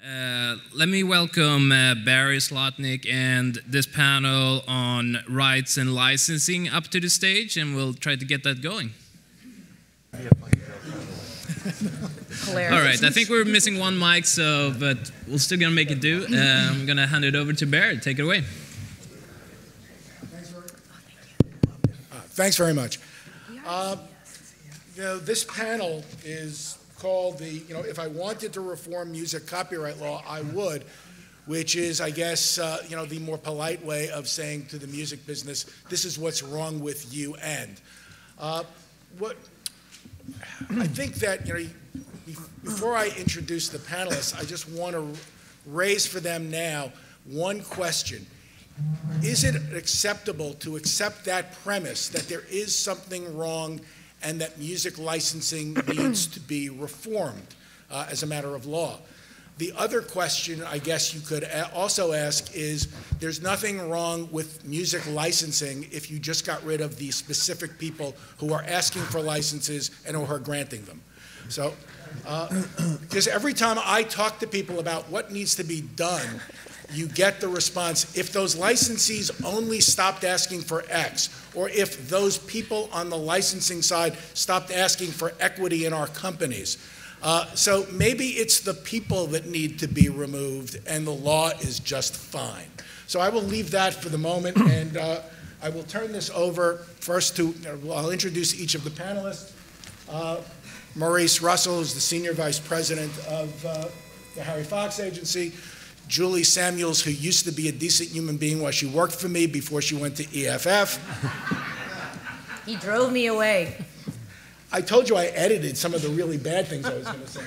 Let me welcome Barry, Slotnick, and this panel on rights and licensing up to the stage, and we'll try to get that going. All right, I think we're missing one mic, but we're still going to make it do. I'm going to hand it over to Barry. Take it away. Thanks very much. This panel is called if I wanted to reform music copyright law, I would, which is, I guess, the more polite way of saying to the music business, this is what's wrong with you and. I think that, before I introduce the panelists, I just want to raise for them now one question. Is it acceptable to accept that premise that there is something wrong and that music licensing needs to be reformed as a matter of law? The other question I guess you could also ask is, there's nothing wrong with music licensing if you just got rid of the specific people who are asking for licenses and who are granting them. So, because every time I talk to people about what needs to be done, you get the response, if those licensees only stopped asking for X, or if those people on the licensing side stopped asking for equity in our companies. So maybe it's the people that need to be removed and the law is just fine. So I will leave that for the moment, and I will turn this over first to, I'll introduce each of the panelists. Maurice Russell is the Senior Vice President of the Harry Fox Agency. Julie Samuels, who used to be a decent human being while she worked for me before she went to EFF. He drove me away. I told you I edited some of the really bad things I was going to say.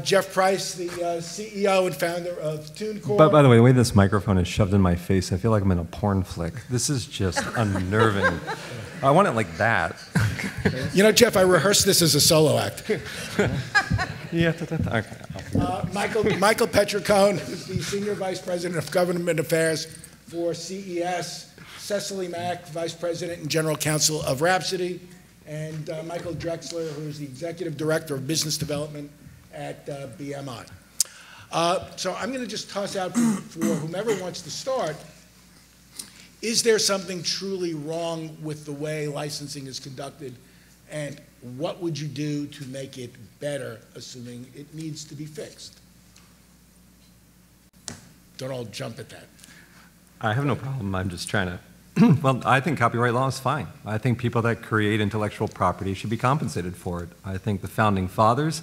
Jeff Price, the CEO and founder of TuneCore. But by the way this microphone is shoved in my face, I feel like I'm in a porn flick. This is just unnerving. I want it like that. Jeff, I rehearsed this as a solo act. Yeah, okay. Michael Petricone, who's the Senior Vice President of Government Affairs for CES. Cecily Mack, Vice President and General Counsel of Rhapsody. And Michael Drexler, who's the Executive Director of Business Development at BMI. So I'm going to just toss out for whomever wants to start, is there something truly wrong with the way licensing is conducted, and what would you do to make it better, assuming it needs to be fixed? Don't all jump at that. I have no problem. I'm just trying to well, I think copyright law is fine. I think people that create intellectual property should be compensated for it. I think the founding fathers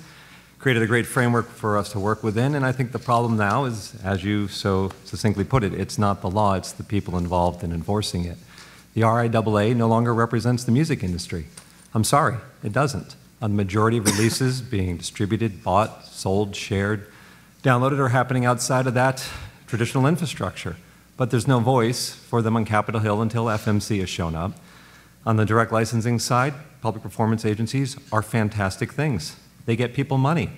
created a great framework for us to work within, and I think the problem now is, as you so succinctly put it, it's not the law, it's the people involved in enforcing it. The RIAA no longer represents the music industry. I'm sorry, it doesn't. A majority of releases being distributed, bought, sold, shared, downloaded are happening outside of that traditional infrastructure. But there's no voice for them on Capitol Hill until FMC has shown up. On the direct licensing side, public performance agencies are fantastic things. They get people money.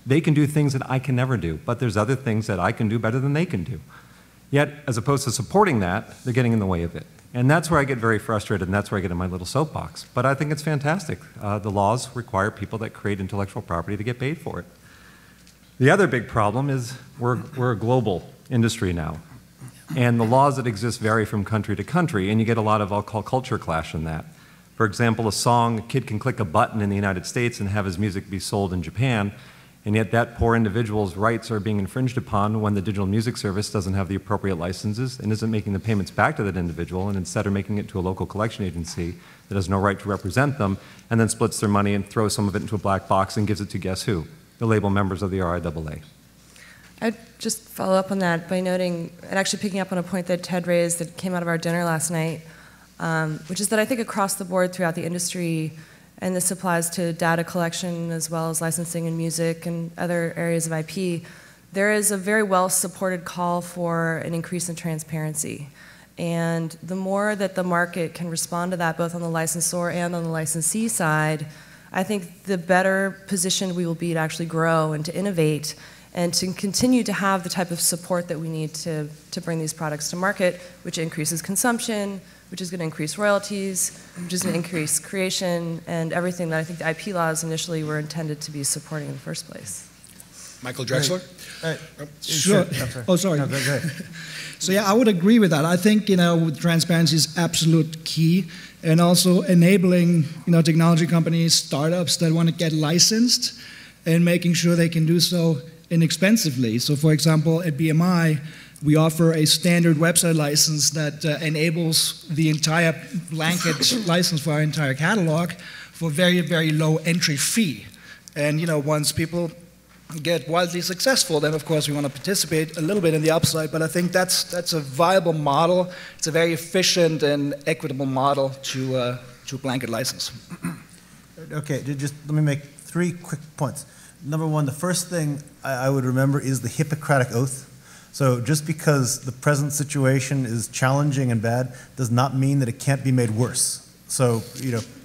They can do things that I can never do, but there's other things that I can do better than they can do. Yet, as opposed to supporting that, they're getting in the way of it. And that's where I get very frustrated, and that's where I get in my little soapbox. But I think it's fantastic. The laws require people that create intellectual property to get paid for it. The other big problem is we're a global industry now. And the laws that exist vary from country to country, and you get a lot of, I'll call, culture clash in that. For example, a kid can click a button in the United States and have his music be sold in Japan, and yet that poor individual's rights are being infringed upon when the digital music service doesn't have the appropriate licenses and isn't making the payments back to that individual, and instead are making it to a local collection agency that has no right to represent them, and then splits their money and throws some of it into a black box and gives it to guess who? The label members of the RIAA. I'd just follow up on that by noting, and actually picking up on a point that Ted raised that came out of our dinner last night, which is that I think across the board throughout the industry, and this applies to data collection as well as licensing in music and other areas of IP, there is a very well-supported call for an increase in transparency. And the more that the market can respond to that, both on the licensor and on the licensee side, I think the better positioned we will be to actually grow and to innovate and to continue to have the type of support that we need to bring these products to market, which increases consumption, which is going to increase royalties, which is going to increase creation, and everything that I think the IP laws initially were intended to be supporting in the first place. Michael Drexler? Sure. Oh, sorry. No, go ahead. So yeah, I would agree with that. I think, transparency is absolute key, and also enabling, technology companies, startups that want to get licensed, and making sure they can do so inexpensively. So for example, at BMI, we offer a standard website license that enables the entire blanket license for our entire catalog for very, very low entry fee. And once people get wildly successful, then of course we want to participate a little bit in the upside, but I think that's a viable model. It's a very efficient and equitable model to blanket license. Okay, just let me make 3 quick points. Number 1, the first thing I would remember is the Hippocratic Oath. So just because the present situation is challenging and bad does not mean that it can't be made worse. So,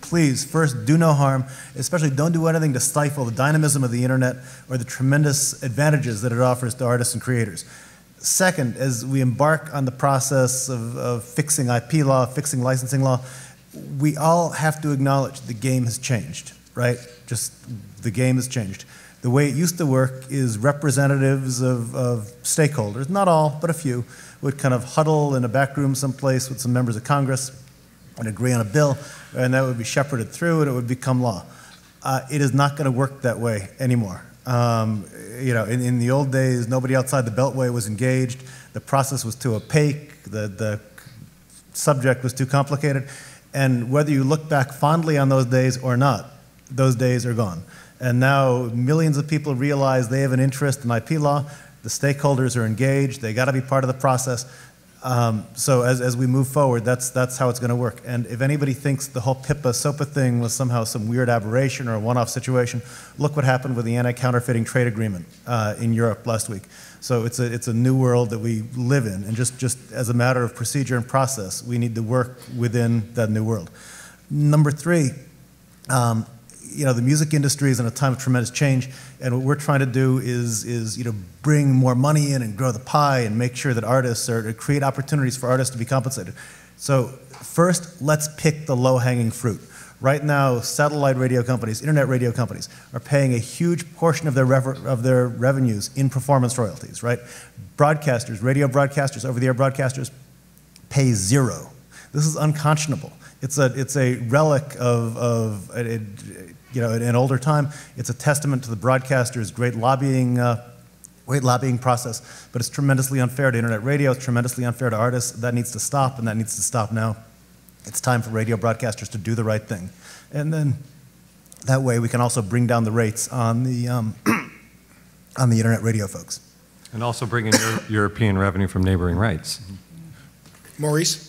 please, first, do no harm, especially don't do anything to stifle the dynamism of the internet or the tremendous advantages that it offers to artists and creators. Second, as we embark on the process of fixing IP law, fixing licensing law, we all have to acknowledge the game has changed, right? Just the game has changed. The way it used to work is representatives of stakeholders, not all, but a few, would kind of huddle in a back room someplace with some members of Congress and agree on a bill, and that would be shepherded through and it would become law. It is not going to work that way anymore. In the old days, nobody outside the Beltway was engaged. The process was too opaque. The subject was too complicated. And whether you look back fondly on those days or not, those days are gone. And now millions of people realize they have an interest in IP law. The stakeholders are engaged. They got to be part of the process. So as we move forward, that's how it's going to work. And if anybody thinks the whole PIPA-SOPA thing was somehow some weird aberration or a one-off situation, look what happened with the anti-counterfeiting trade agreement in Europe last week. So it's a new world that we live in, and just as a matter of procedure and process, we need to work within that new world. Number 3, the music industry is in a time of tremendous change, and what we're trying to do is bring more money in and grow the pie and make sure that artists create opportunities for artists to be compensated. So first, let's pick the low-hanging fruit. Right now, satellite radio companies, internet radio companies are paying a huge portion of their revenues in performance royalties, right? Broadcasters, radio broadcasters, over-the-air broadcasters pay 0. This is unconscionable. It's a relic of an older time. It's a testament to the broadcasters' great lobbying process, but it's tremendously unfair to internet radio. It's tremendously unfair to artists. That needs to stop, and that needs to stop now. It's time for radio broadcasters to do the right thing, and then that way we can also bring down the rates on the internet radio folks, and also bring in European revenue from neighboring rights. Maurice?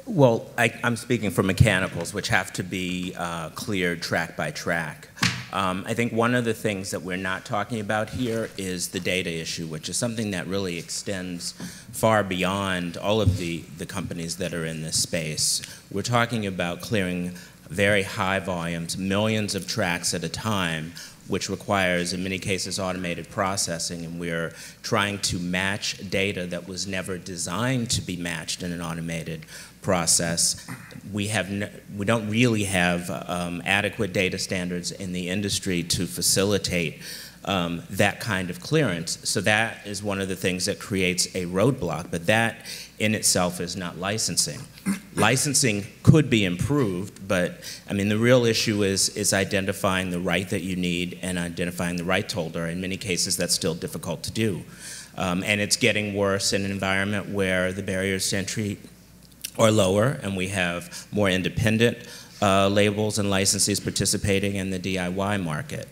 Well, I'm speaking for mechanicals, which have to be cleared track by track. I think one of the things that we're not talking about here is the data issue, which is something that really extends far beyond all of the companies that are in this space. We're talking about clearing very high volumes, millions of tracks at a time, which requires, in many cases, automated processing, and we're trying to match data that was never designed to be matched in an automated process. We don't really have adequate data standards in the industry to facilitate that kind of clearance. So that is one of the things that creates a roadblock, but that in itself is not licensing. Licensing could be improved, but I mean the real issue is identifying the right that you need and identifying the rights holder. In many cases that's still difficult to do. And it's getting worse in an environment where the barriers to entry are lower and we have more independent labels and licensees participating in the DIY market.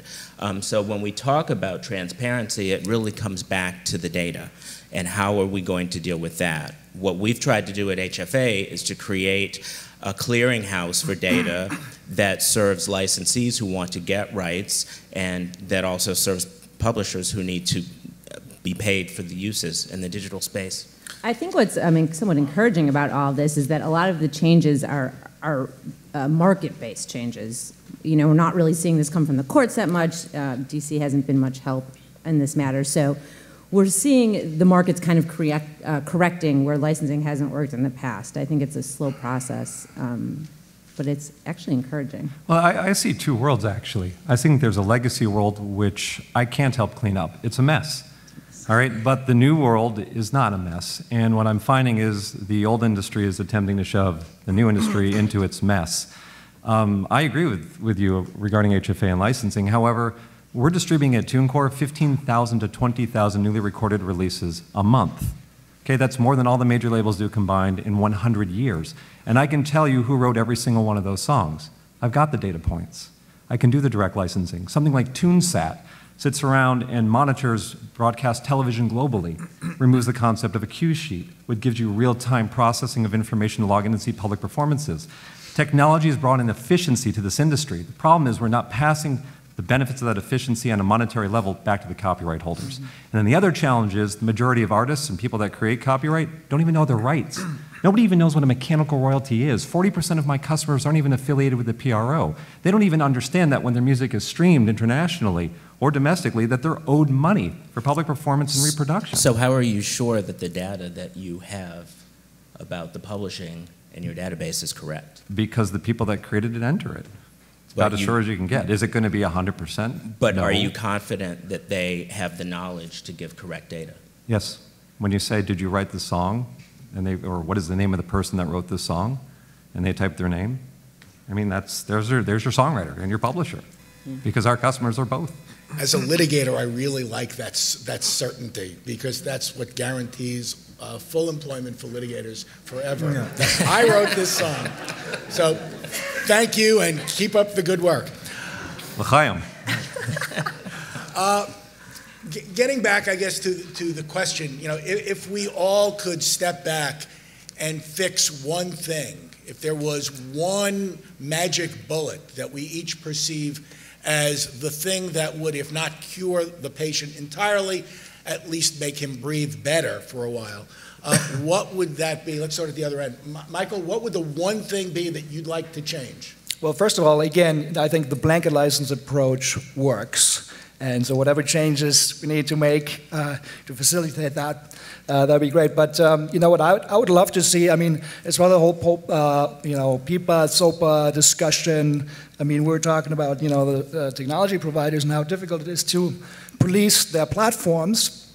So when we talk about transparency, it really comes back to the data and how are we going to deal with that. What we've tried to do at HFA is to create a clearinghouse for data that serves licensees who want to get rights and that also serves publishers who need to be paid for the uses in the digital space. I think what's somewhat encouraging about all of this is that a lot of the changes are market-based changes. You know, we're not really seeing this come from the courts that much. DC hasn't been much help in this matter. So we're seeing the markets kind of correcting where licensing hasn't worked in the past. I think it's a slow process, but it's actually encouraging. Well, I see two worlds, actually. I think there's a legacy world which I can't help clean up. It's a mess. All right, but the new world is not a mess. And what I'm finding is the old industry is attempting to shove the new industry into its mess. I agree with you regarding HFA and licensing. However, we're distributing at TuneCore 15,000 to 20,000 newly recorded releases a month. Okay, that's more than all the major labels do combined in 100 years. And I can tell you who wrote every single one of those songs. I've got the data points. I can do the direct licensing. Something like TuneSat sits around and monitors broadcast television globally, removes the concept of a cue sheet, which gives you real-time processing of information to log in and see public performances. Technology has brought in efficiency to this industry. The problem is we're not passing the benefits of that efficiency on a monetary level back to the copyright holders. And then the other challenge is the majority of artists and people that create copyright don't even know their rights. Nobody even knows what a mechanical royalty is. 40% of my customers aren't even affiliated with the PRO. They don't even understand that when their music is streamed internationally or domestically, that they're owed money for public performance and reproduction. So how are you sure that the data that you have about the publishing in your database is correct? Because the people that created it enter it. It's about as sure as you can get. Is it going to be 100%? But No. are you confident that they have the knowledge to give correct data? Yes. When you say, did you write the song? Or what is the name of the person that wrote this song? And they type their name. I mean, there's your songwriter and your publisher. Because our customers are both. As a litigator, I really like that certainty, because that's what guarantees full employment for litigators forever. Yeah. That I wrote this song. So thank you, and keep up the good work. L'chaim. Getting back, I guess, to the question, if we all could step back and fix one thing, if there was one magic bullet that we each perceive as the thing that would, if not cure the patient entirely, at least make him breathe better for a while, what would that be? Let's start at the other end. Michael, what would the one thing be that you'd like to change? Well, first of all, again, I think the blanket license approach works. And so whatever changes we need to make to facilitate that, that'd be great. But you know what I would love to see, I mean, as well the whole PIPA, SOPA discussion. I mean, we're talking about, the technology providers and how difficult it is to police their platforms.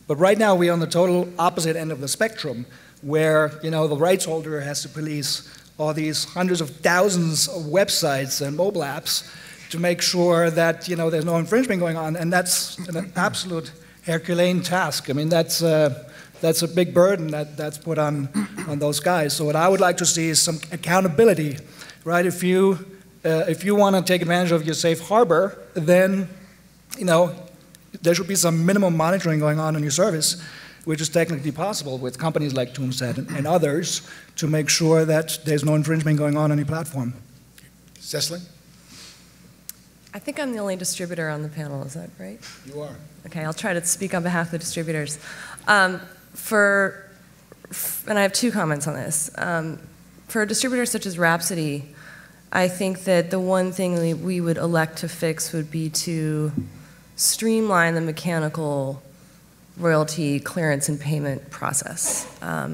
But right now we're on the total opposite end of the spectrum, where, the rights holder has to police all these hundreds of thousands of websites and mobile apps to make sure that there's no infringement going on, and that's an absolute Herculean task. I mean, that's a big burden that's put on those guys. So what I would like to see is some accountability, right? If you want to take advantage of your safe harbor, then there should be some minimum monitoring going on your service, which is technically possible with companies like TuneSat and others, to make sure that there's no infringement going on your platform. Cecily? I think I'm the only distributor on the panel, is that right? You are. Okay, I'll try to speak on behalf of the distributors. And I have two comments on this. For a distributor such as Rhapsody, I think that the one thing we would elect to fix would be to streamline the mechanical royalty clearance and payment process.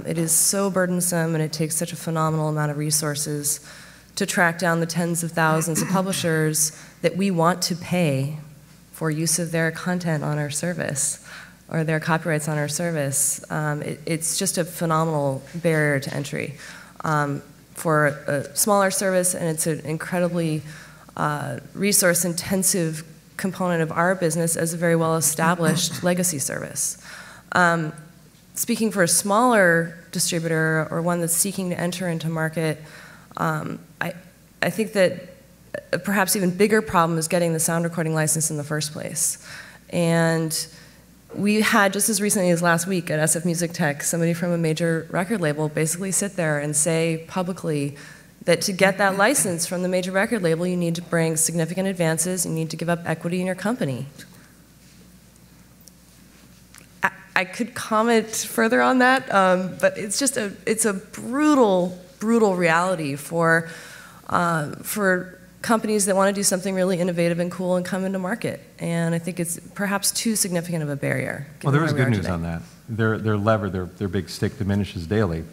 It is so burdensome, and it takes such a phenomenal amount of resources to track down the tens of thousands of publishers that we want to pay for use of their content on our service or their copyrights on our service. It's just a phenomenal barrier to entry for a smaller service, and it's an incredibly resource-intensive component of our business as a very well-established legacy service. Speaking for a smaller distributor or one that's seeking to enter into market, I think that a perhaps even bigger problem is getting the sound recording license in the first place. And we had, just as recently as last week at SF Music Tech, somebody from a major record label basically sit there and say publicly that to get that license from the major record label, you need to bring significant advances, you need to give up equity in your company. I could comment further on that, but it's just it's a brutal reality for companies that want to do something really innovative and cool and come into market. And I think it's perhaps too significant of a barrier. Well, there is good news on that. Their lever, their big stick diminishes daily.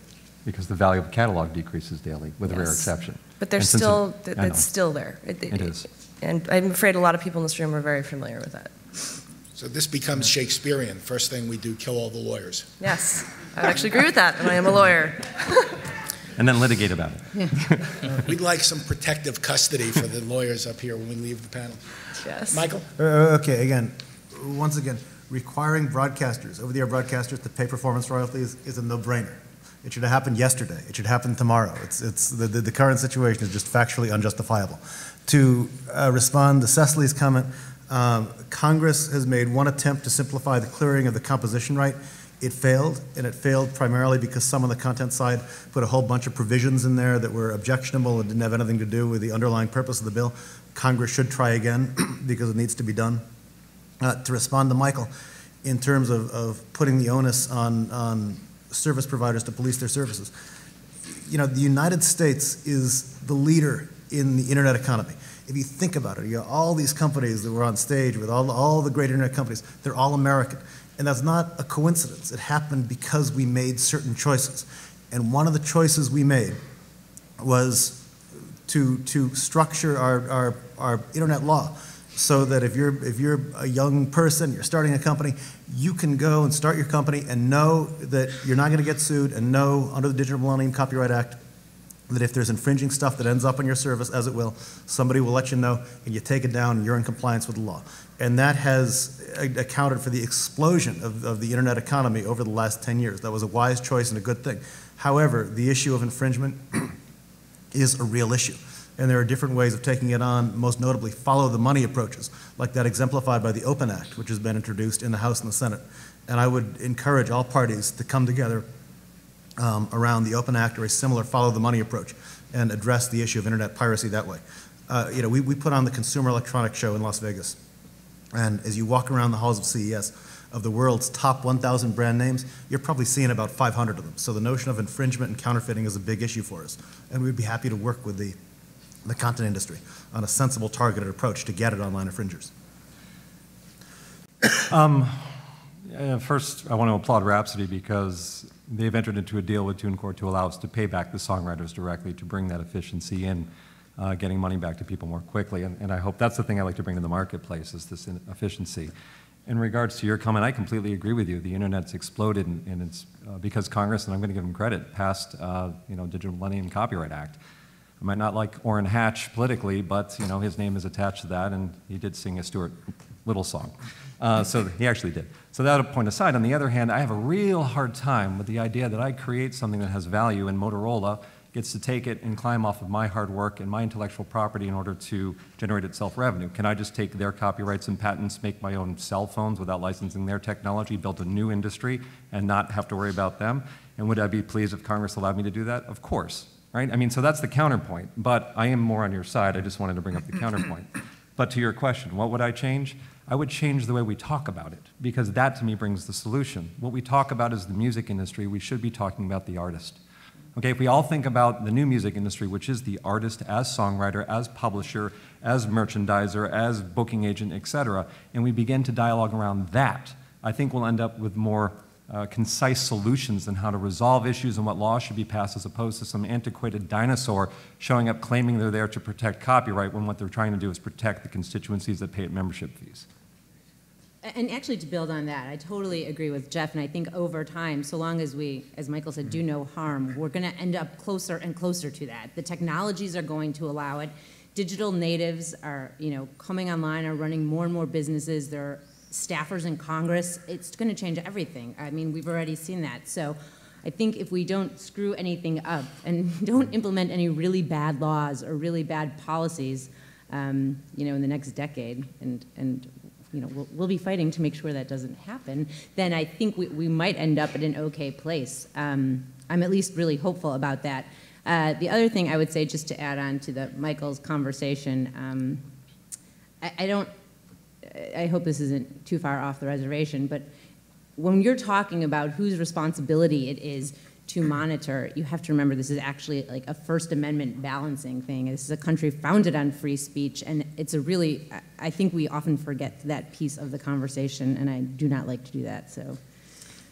because the value of the catalog decreases daily, with a rare exception. But they're And since still, it- it's still there. It is. And I'm afraid a lot of people in this room are very familiar with that. So this becomes Shakespearean. First thing we do, kill all the lawyers. Yes, I would actually agree with that, and I am a lawyer. And then litigate about it. We'd like some protective custody for the lawyers up here when we leave the panel. Yes. Michael? Okay, again, once again, requiring broadcasters, over-the-air broadcasters, to pay performance royalties is a no-brainer. It should have happened yesterday. It should happen tomorrow. The current situation is just factually unjustifiable. To respond to Cecily's comment, Congress has made one attempt to simplify the clearing of the composition right. It failed, and it failed primarily because some on the content side put a whole bunch of provisions in there that were objectionable and didn't have anything to do with the underlying purpose of the bill. Congress should try again because it needs to be done. To respond to Michael, in terms of putting the onus on service providers to police their services, you know, the United States is the leader in the internet economy. If you think about it, you have all these companies that were on stage with all the great internet companies, they're all American. And that's not a coincidence. It happened because we made certain choices. And one of the choices we made was to structure our internet law so that if you're a young person, you're starting a company, you can go and start your company and know that you're not going to get sued, and know under the Digital Millennium Copyright Act that if there's infringing stuff that ends up on your service, as it will, somebody will let you know, and you take it down, and you're in compliance with the law. And that has accounted for the explosion of the internet economy over the last 10 years. That was a wise choice and a good thing. However, the issue of infringement is a real issue. And there are different ways of taking it on, most notably follow the money approaches, like that exemplified by the Open Act, which has been introduced in the House and the Senate. And I would encourage all parties to come together around the Open Act or a similar follow the money approach and address the issue of internet piracy that way. You know, we put on the Consumer Electronics Show in Las Vegas. And as you walk around the halls of CES, of the world's top 1,000 brand names, you're probably seeing about 500 of them. So the notion of infringement and counterfeiting is a big issue for us. And we'd be happy to work with the content industry on a sensible, targeted approach to get at online infringers. First, I want to applaud Rhapsody because they've entered into a deal with TuneCore to allow us to pay back the songwriters directly to bring that efficiency in, getting money back to people more quickly. And I hope that's the thing I like to bring to the marketplace, is this efficiency. In regards to your comment, I completely agree with you. The internet's exploded, and it's because Congress, and I'm going to give them credit, passed Digital Millennium Copyright Act. I might not like Orrin Hatch politically, but his name is attached to that, and he did sing a Stuart Little song. So he actually did. So that point aside, on the other hand, I have a real hard time with the idea that I create something that has value and Motorola gets to take it and climb off of my hard work and my intellectual property in order to generate itself revenue. Can I just take their copyrights and patents, make my own cell phones without licensing their technology, build a new industry, and not have to worry about them? And would I be pleased if Congress allowed me to do that? Of course, right? I mean, so that's the counterpoint. But I am more on your side. I just wanted to bring up the counterpoint. But to your question, what would I change? I would change the way we talk about it, because that to me brings the solution. What we talk about is the music industry. We should be talking about the artist. Okay, if we all think about the new music industry, which is the artist as songwriter, as publisher, as merchandiser, as booking agent, etc., and we begin to dialogue around that, I think we'll end up with more concise solutions on how to resolve issues and what laws should be passed, as opposed to some antiquated dinosaur showing up claiming they're there to protect copyright when what they're trying to do is protect the constituencies that pay membership fees. And actually, to build on that, I totally agree with Jeff, and I think over time, so long as we, as Michael said, do no harm, we're going to end up closer and closer to that. The technologies are going to allow it. Digital natives are, coming online, are running more and more businesses. They're staffers in Congress. It's going to change everything. I mean, we've already seen that. So I think if we don't screw anything up and don't implement any really bad laws or really bad policies, in the next decade, and we'll be fighting to make sure that doesn't happen, then I think we might end up at an okay place. I'm at least really hopeful about that. The other thing I would say, just to add on to Michael's conversation, I hope this isn't too far off the reservation, but when you're talking about whose responsibility it is to monitor, you have to remember this is actually like a First Amendment balancing thing. This is a country founded on free speech, and it's a really, I think we often forget that piece of the conversation, and I do not like to do that, so.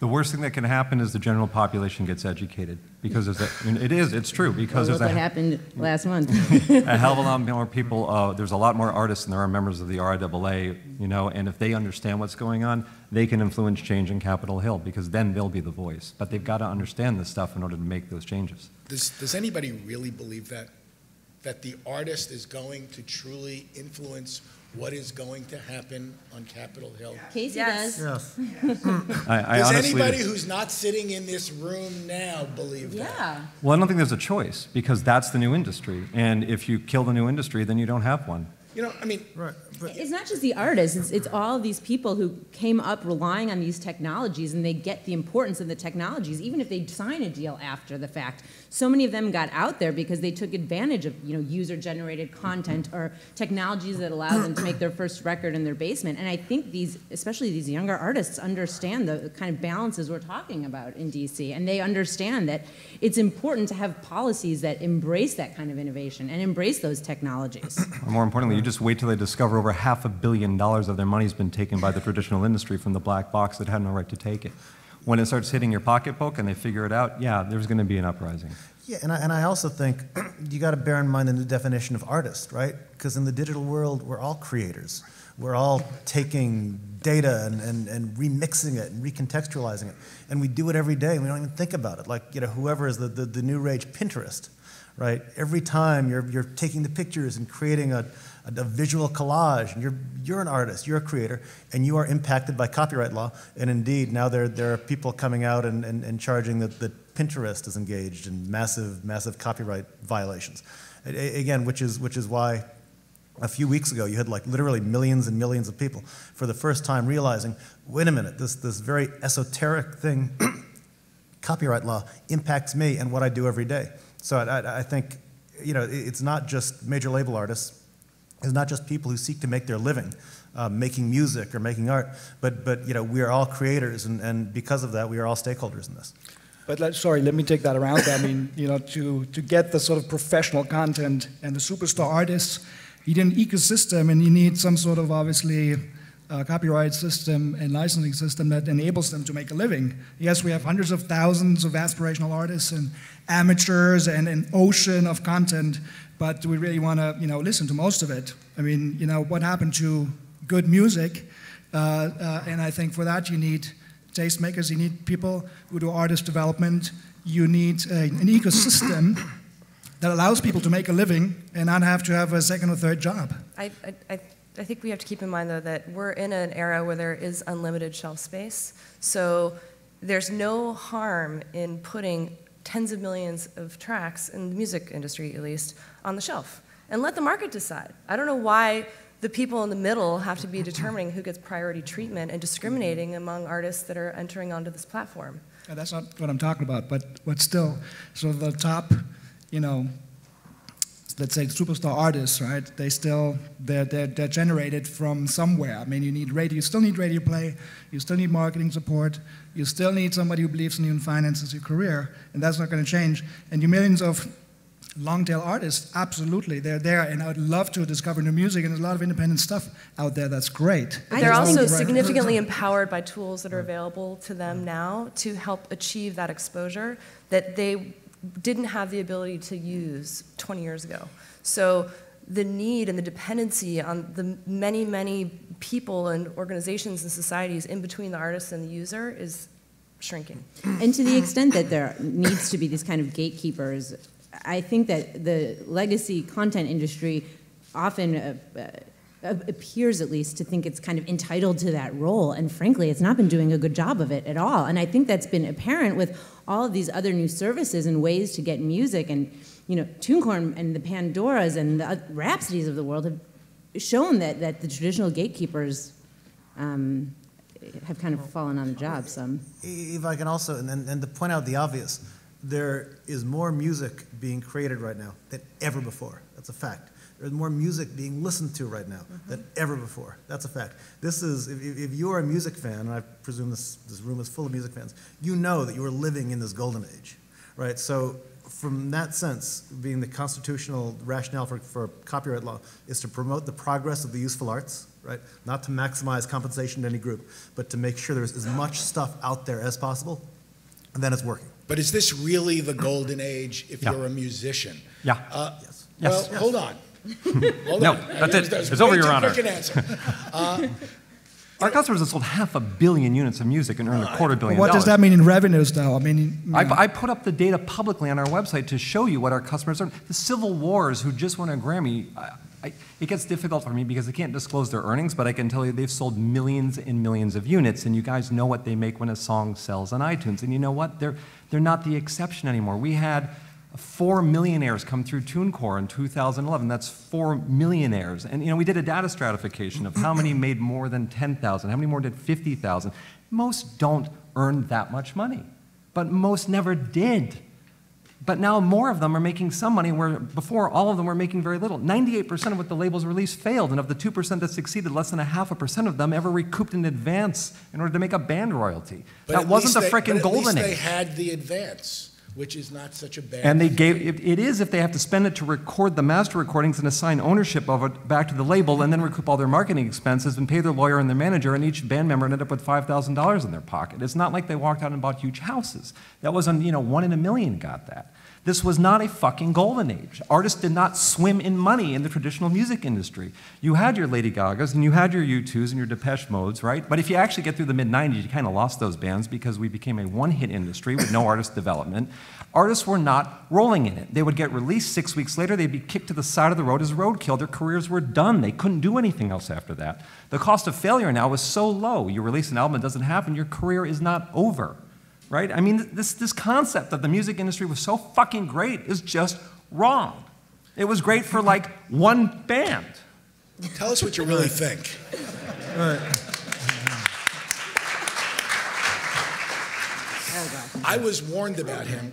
The worst thing that can happen is the general population gets educated, because it's true, because Well, there's what happened last month. a hell of a lot more people, there's a lot more artists than there are members of the RIAA, and if they understand what's going on, they can influence change in Capitol Hill, because then they'll be the voice. But they've got to understand this stuff in order to make those changes. Does anybody really believe that the artist is going to truly influence what is going to happen on Capitol Hill? Casey Yes. does. Yes. I Does honestly anybody who's not sitting in this room now believe that? Yeah. Well, I don't think there's a choice, because that's the new industry. And if you kill the new industry, then you don't have one. Right. But It's not just the artists, it's all of these people who came up relying on these technologies, and they get the importance of the technologies, even if they sign a deal after the fact. So many of them got out there because they took advantage of user-generated content or technologies that allow them to make their first record in their basement. And I think especially these younger artists, understand the kind of balances we're talking about in DC, and they understand that it's important to have policies that embrace that kind of innovation and embrace those technologies. More importantly, you just wait till they discover over $500 million of their money's been taken by the traditional industry from the black box that had no right to take it. When it starts hitting your pocketbook and they figure it out, yeah, there's going to be an uprising. Yeah, and I also think you got to bear in mind the new definition of artist, right? Because in the digital world, we're all creators. We're all taking data and remixing it and recontextualizing it. And we do it every day, and we don't even think about it. Like, whoever is the new rage Pinterest, right? Every time you're taking the pictures and creating a visual collage, and you're an artist, you're a creator, and you are impacted by copyright law. And indeed, now there are people coming out and charging that Pinterest is engaged in massive copyright violations. Again, which is why a few weeks ago you had literally millions and millions of people for the first time realizing, wait a minute, this very esoteric thing, copyright law, impacts me and what I do every day. So I think it's not just major label artists. It's not just people who seek to make their living making music or making art, but we are all creators, and because of that, we are all stakeholders in this. But let me take that around. I mean, to get the sort of professional content and the superstar artists, you need an ecosystem, and you need some sort of, obviously, copyright system and licensing system that enables them to make a living. Yes, we have hundreds of thousands of aspirational artists and amateurs and an ocean of content, but do we really want to, listen to most of it? I mean, what happened to good music? And I think for that you need tastemakers, you need people who do artist development, you need an ecosystem that allows people to make a living and not have to have a second or third job. I think we have to keep in mind, though, that we're in an era where there is unlimited shelf space. So there's no harm in putting tens of millions of tracks, in the music industry at least, on the shelf. And let the market decide. I don't know why the people in the middle have to be determining who gets priority treatment and discriminating among artists that are entering onto this platform. Yeah, that's not what I'm talking about, but still, so the top, let's say superstar artists, right? They're generated from somewhere. I mean, you still need radio play, you still need marketing support, you still need somebody who believes in you and finances your career, and that's not going to change. And your millions of long-tail artists, absolutely, they're there, and I would love to discover new music, and there's a lot of independent stuff out there that's great. They're also significantly empowered by tools that are available to them now to help achieve that exposure that they didn't have the ability to use 20 years ago. So the need and the dependency on the many, many people and organizations and societies in between the artist and the user is shrinking. And to the extent that there needs to be these kind of gatekeepers, I think that the legacy content industry often appears, at least, to think it's kind of entitled to that role. And frankly, it's not been doing a good job of it at all. And I think that's been apparent with all of these other new services and ways to get music. And, TuneCore and the Pandoras and the Rhapsodies of the world have shown that the traditional gatekeepers have kind of fallen on the job some. If I can also, and to point out the obvious, there is more music being created right now than ever before. That's a fact. There's more music being listened to right now than ever before. That's a fact. This is, if you're a music fan, and I presume this room is full of music fans, you know that you are living in this golden age, right? So from that sense, being the constitutional rationale for copyright law is to promote the progress of the useful arts, right? Not to maximize compensation to any group, but to make sure there's as much stuff out there as possible, and then it's working. But is this really the golden age if you're a musician? Yeah. Yes. Well, hold on. Hold No, on. that's it. That was It's over, way Your too Honor. quick an answer. Our customers have sold 500 million units of music and earned $250 million. What does that mean in revenues, though? I mean, I put up the data publicly on our website to show you what our customers earn. The Civil Wars, who just won a Grammy, it gets difficult for me because they can't disclose their earnings, but I can tell you they've sold millions and millions of units, and you guys know what they make when a song sells on iTunes. And you know what? They're not the exception anymore. We had 4 millionaires come through TuneCore in 2011. That's 4 millionaires. And we did a data stratification of how many made more than 10,000, how many more did 50,000. Most don't earn that much money, but most never did. But now more of them are making some money where before all of them were making very little. 98% of what the labels released failed, and of the 2% that succeeded, less than 0.5% of them ever recouped in advance in order to make a band royalty. That wasn't the frickin' golden age. At least they had the advance, which is not such a bad And they thing. gave, it is if they have to spend it to record the master recordings and assign ownership of it back to the label and then recoup all their marketing expenses and pay their lawyer and their manager, and each band member ended up with $5,000 in their pocket. It's not like they walked out and bought huge houses. That wasn't, 1 in a million got that. This was not a fucking golden age. Artists did not swim in money in the traditional music industry. You had your Lady Gagas and you had your U2s and your Depeche Modes, right? But if you actually get through the mid-90s, you kind of lost those bands because we became a one-hit industry with no artist development. Artists were not rolling in it. They would get released 6 weeks later, they'd be kicked to the side of the road as roadkill. Their careers were done. They couldn't do anything else after that. The cost of failure now is so low. You release an album, it doesn't happen, your career is not over. Right? I mean, this concept that the music industry was so fucking great is just wrong. It was great for like one band. Tell us what you really think. I was warned about him.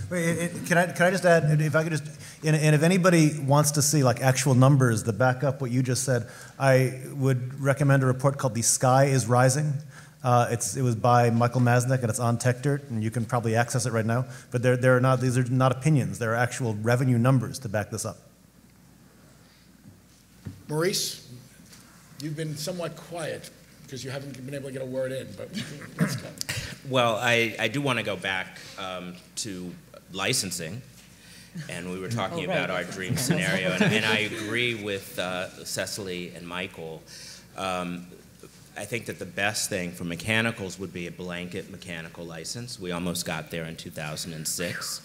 Wait, can I just add, if I could just, and if anybody wants to see like actual numbers that back up what you just said, I would recommend a report called The Sky is Rising. It was by Michael Masnick, and it's on TechDirt, and you can probably access it right now. But these are not opinions. There are actual revenue numbers to back this up. Maurice, you've been somewhat quiet because you haven't been able to get a word in, but let's go. Well, I do want to go back to licensing, and we were talking about our dream scenario, and I agree with Cecily and Michael. I think that the best thing for mechanicals would be a blanket mechanical license. We almost got there in 2006.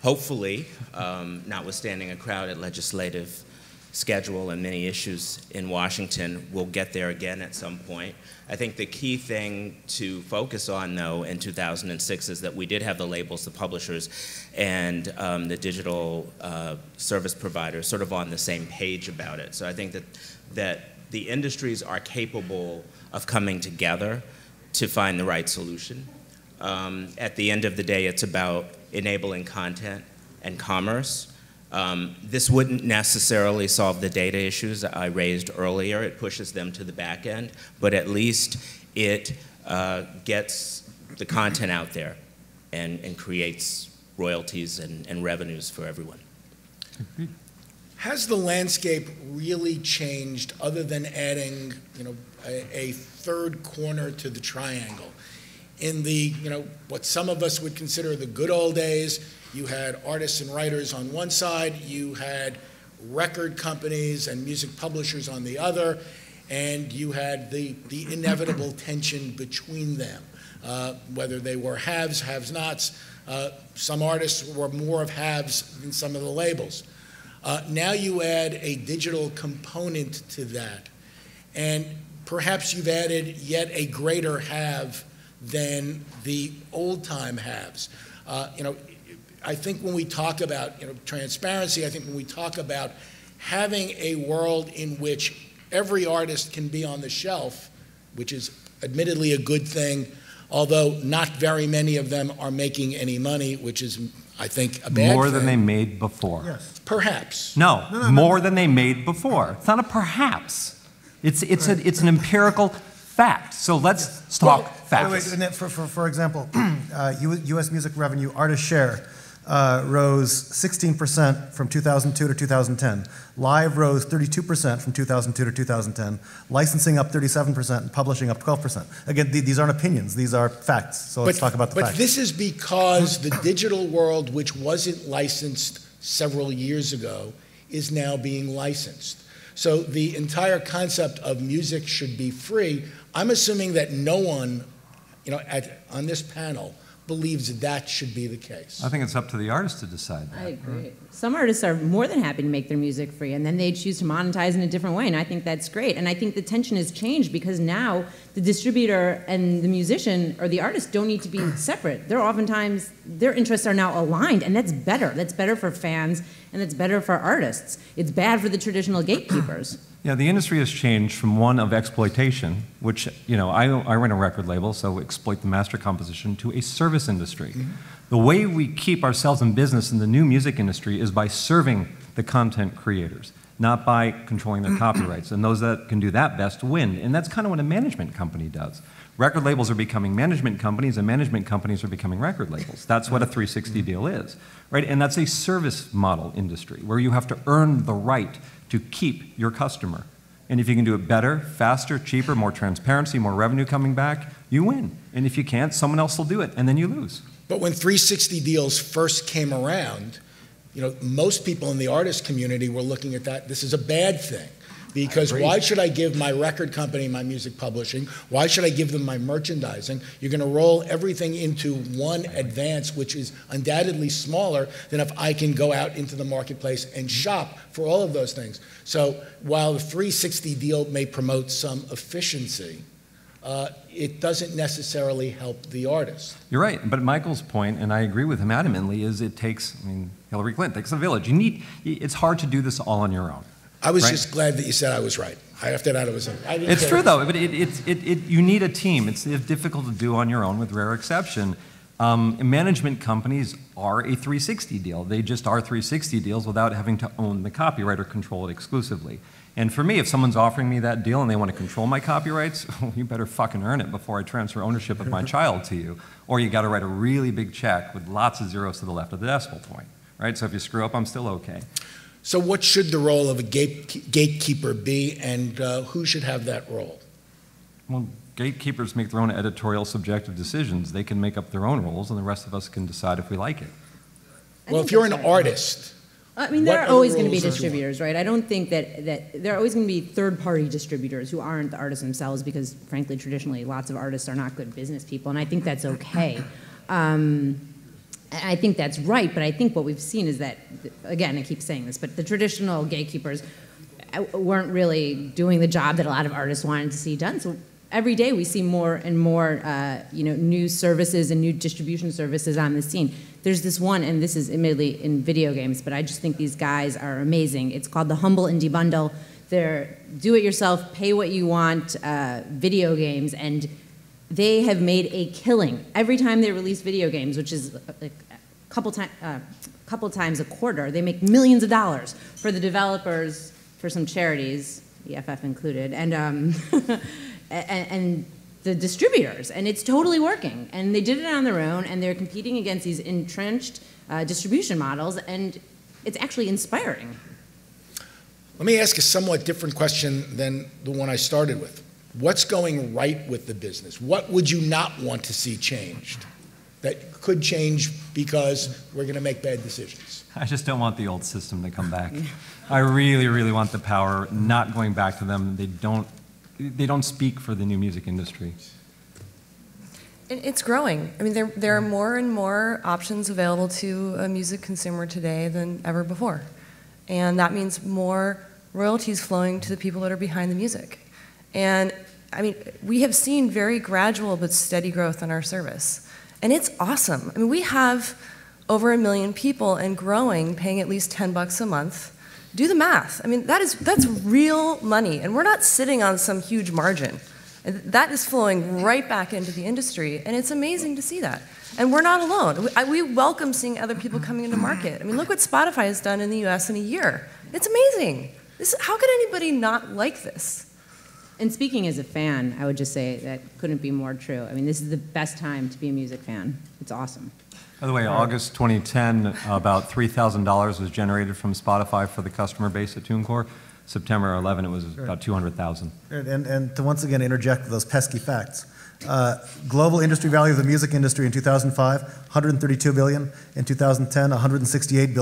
Hopefully, notwithstanding a crowded legislative schedule and many issues in Washington, we'll get there again at some point. I think the key thing to focus on, though, in 2006 is that we did have the labels, the publishers, and the digital service providers sort of on the same page about it. So I think that the industries are capable of coming together to find the right solution. At the end of the day, it's about enabling content and commerce. This wouldn't necessarily solve the data issues I raised earlier. It pushes them to the back end, but at least it gets the content out there and creates royalties and revenues for everyone. Has the landscape really changed other than adding, a third corner to the triangle? In the, what some of us would consider the good old days, you had artists and writers on one side, you had record companies and music publishers on the other, and you had the inevitable tension between them, whether they were haves, have-nots. Some artists were more of haves than some of the labels. Now you add a digital component to that, and perhaps you've added yet a greater have than the old-time haves. I think when we talk about transparency, I think when we talk about having a world in which every artist can be on the shelf, which is admittedly a good thing, although not very many of them are making any money, which is, I think, a bad thing. More than they made before. Yes. Perhaps. No, more than they made before. It's not a perhaps. It's an empirical fact. So let's talk facts. For example, U.S. music revenue, artist share, rose 16% from 2002 to 2010. Live rose 32% from 2002 to 2010. Licensing up 37% and publishing up 12%. Again, these aren't opinions, these are facts. So let's talk about the facts. But this is because the digital world, which wasn't licensed several years ago, is now being licensed. So the entire concept of music should be free. I'm assuming that no one, on this panel believes that should be the case. I think it's up to the artist to decide that. I agree. Some artists are more than happy to make their music free, and then they choose to monetize in a different way, and I think that's great. And I think the tension has changed because now the distributor and the musician or the artist don't need to be separate. They're oftentimes, their interests are now aligned, and that's better. That's better for fans, and that's better for artists. It's bad for the traditional gatekeepers. Yeah, the industry has changed from one of exploitation, which, I run a record label, so exploit the master composition, to a service industry. Mm-hmm. The way we keep ourselves in business in the new music industry is by serving the content creators, not by controlling their copyrights. And those that can do that best win. And that's kind of what a management company does. Record labels are becoming management companies, and management companies are becoming record labels. That's what a 360 deal is, right? And that's a service model industry where you have to earn the right to keep your customer. And if you can do it better, faster, cheaper, more transparency, more revenue coming back, you win. And if you can't, someone else will do it, and then you lose. But when 360 deals first came around, most people in the artist community were looking at that, this is a bad thing. Because why should I give my record company my music publishing? Why should I give them my merchandising? You're going to roll everything into one advance, which is undoubtedly smaller than if I can go out into the marketplace and shop for all of those things. So while the 360 deal may promote some efficiency, it doesn't necessarily help the artist. You're right, but Michael's point, and I agree with him adamantly, is it takes, Hillary Clinton takes a village. It's hard to do this all on your own. I was just glad that you said I was right. After that, It's true, though, but you need a team. It's difficult to do on your own, with rare exception. Management companies are a 360 deal. They just are 360 deals without having to own the copyright or control it exclusively. And for me, if someone's offering me that deal and they want to control my copyrights, you better fucking earn it before I transfer ownership of my child to you. Or you got to write a really big check with lots of zeros to the left of the decimal point, right? So if you screw up, I'm still okay. So what should the role of a gatekeeper be, and who should have that role? Well, gatekeepers make their own editorial subjective decisions. They can make up their own rules, and the rest of us can decide if we like it. Well, if you're an artist... there are always going to be distributors, right? I don't think that there are always going to be third-party distributors who aren't the artists themselves because, frankly, traditionally, lots of artists are not good business people, and I think that's okay. I think that's right, but I think what we've seen is that, again, I keep saying this, but the traditional gatekeepers weren't really doing the job that a lot of artists wanted to see done. So every day we see more and more new services and new distribution services on the scene. There's this one, and this is admittedly in video games, but I just think these guys are amazing. It's called the Humble Indie Bundle. They're do-it-yourself, pay what you want video games, and they have made a killing every time they release video games, which is like a couple times a quarter. They make millions of dollars for the developers, for some charities, EFF included, and and the distributors, and it's totally working. And they did it on their own, and they're competing against these entrenched distribution models, and it's actually inspiring. Let me ask a somewhat different question than the one I started with. What's going right with the business? What would you not want to see changed that could change because we're going to make bad decisions? I just don't want the old system to come back. I really, really want the power not going back to them. They don't speak for the new music industry. It's growing. I mean, there are more and more options available to a music consumer today than ever before. And that means more royalties flowing to the people that are behind the music. And I mean, we have seen very gradual but steady growth in our service. And it's awesome. I mean, we have over 1 million people and growing, paying at least $10 a month. Do the math. I mean, that's real money. And we're not sitting on some huge margin. That is flowing right back into the industry. And it's amazing to see that. And we're not alone. We welcome seeing other people coming into market. I mean, look what Spotify has done in the US in a year. It's amazing. How could anybody not like this? And speaking as a fan, I would just say that couldn't be more true. I mean, this is the best time to be a music fan. It's awesome. By the way, August 2010, about $3,000 was generated from Spotify for the customer base at TuneCore. September 11, it was about 200,000. And to once again interject those pesky facts. Global industry value of the music industry in 2005, 132 billion. In 2010, 168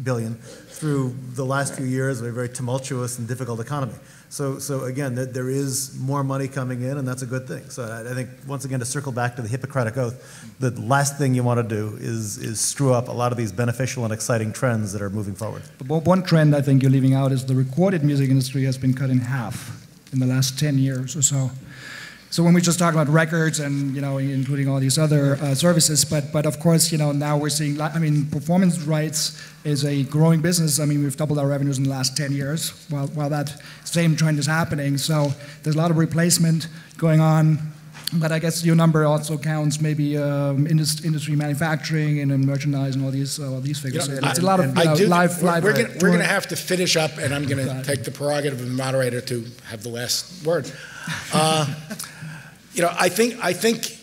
billion. Through the last few years of a very tumultuous and difficult economy. So again, there is more money coming in, and that's a good thing. So I think, once again, to circle back to the Hippocratic Oath, the last thing you want to do is screw up a lot of these beneficial and exciting trends that are moving forward. But one trend I think you're leaving out is the recorded music industry has been cut in half in the last 10 years or so. So when we just talk about records and, including all these other services, but of course, now we're seeing, performance rights is a growing business. I mean, we've doubled our revenues in the last 10 years while that same trend is happening. So there's a lot of replacement going on. But I guess your number also counts maybe industry manufacturing and merchandise and all these figures. It's a lot of live. We're going to have to finish up, and I'm going to take the prerogative of the moderator to have the last word. I think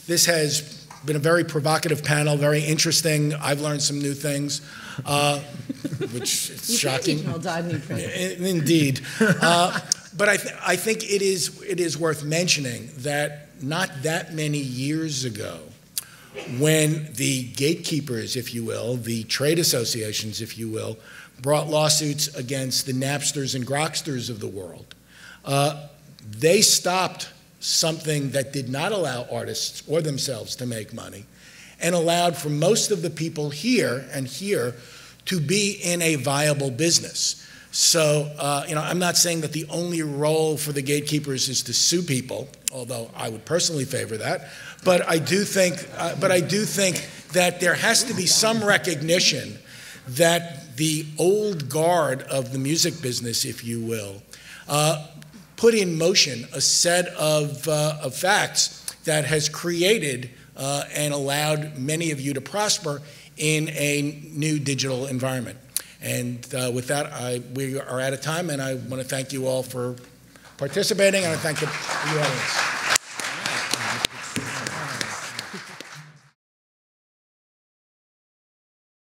this has been a very provocative panel, very interesting. I've learned some new things, which is shocking. Indeed. But I think it is worth mentioning that not that many years ago, when the gatekeepers, if you will, the trade associations, if you will, brought lawsuits against the Napsters and Groksters of the world, they stopped something that did not allow artists or themselves to make money and allowed for most of the people here to be in a viable business. So, I'm not saying that the only role for the gatekeepers is to sue people, although I would personally favor that. But I do think that there has to be some recognition that the old guard of the music business, if you will, put in motion a set of facts that has created and allowed many of you to prosper in a new digital environment. And with that, we are out of time, and I want to thank you all for participating, and I thank the audience.